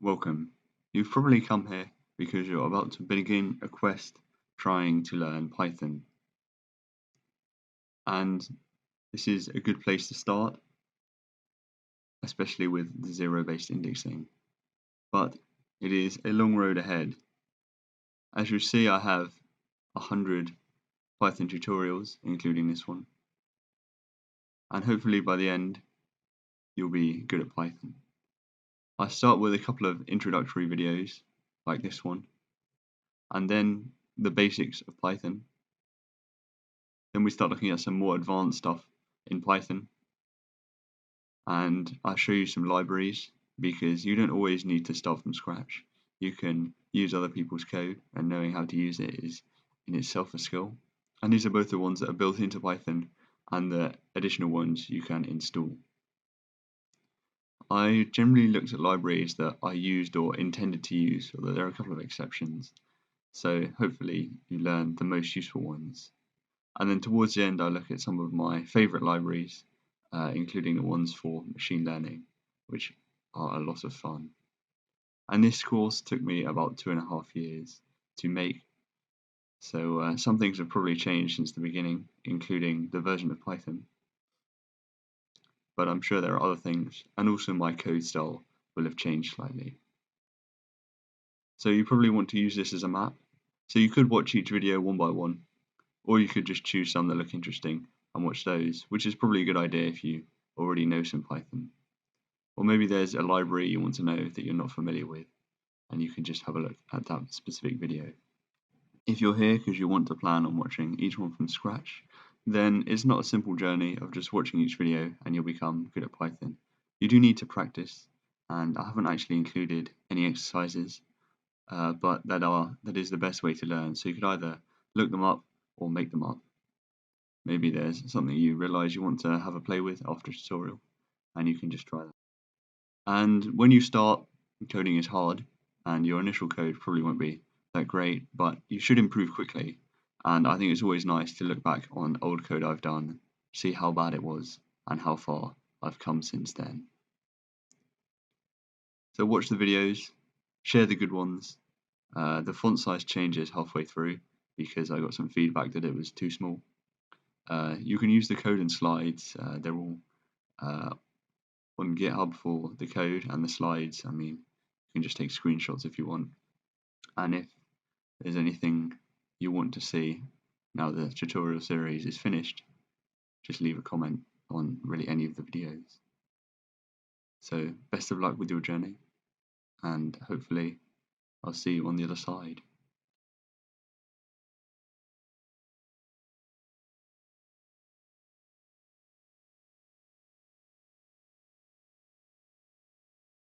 Welcome. You've probably come here because you're about to begin a quest trying to learn Python. And this is a good place to start, especially with the zero-based indexing. But it is a long road ahead. As you see, I have 100 Python tutorials, including this one. And hopefully by the end, you'll be good at Python. I start with a couple of introductory videos, like this one, and then the basics of Python. Then we start looking at some more advanced stuff in Python, and I'll show you some libraries because you don't always need to start from scratch. You can use other people's code, and knowing how to use it is in itself a skill. And these are both the ones that are built into Python and the additional ones you can install. I generally looked at libraries that I used or intended to use, although there are a couple of exceptions. So hopefully you learn the most useful ones. And then towards the end, I look at some of my favorite libraries, including the ones for machine learning, which are a lot of fun. And this course took me about 2.5 years to make. So some things have probably changed since the beginning, including the version of Python. But I'm sure there are other things, and also my code style will have changed slightly. So you probably want to use this as a map. So you could watch each video one by one, or you could just choose some that look interesting and watch those, which is probably a good idea if you already know some Python. Or maybe there's a library you want to know that you're not familiar with, and you can just have a look at that specific video. If you're here because you want to plan on watching each one from scratch, then it's not a simple journey of just watching each video and you'll become good at Python. You do need to practice, and I haven't actually included any exercises, but that is the best way to learn. So you could either look them up or make them up. Maybe there's something you realize you want to have a play with after a tutorial, and you can just try that. And when you start, coding is hard, and your initial code probably won't be that great, but you should improve quickly. And I think it's always nice to look back on old code I've done, see how bad it was, and how far I've come since then. So watch the videos, share the good ones. The font size changes halfway through because I got some feedback that it was too small. You can use the code and slides. They're all on GitHub for the code and the slides. I mean, you can just take screenshots if you want. And if there's anything you want to see now the tutorial series is finished, just leave a comment on really any of the videos. So best of luck with your journey, and hopefully I'll see you on the other side.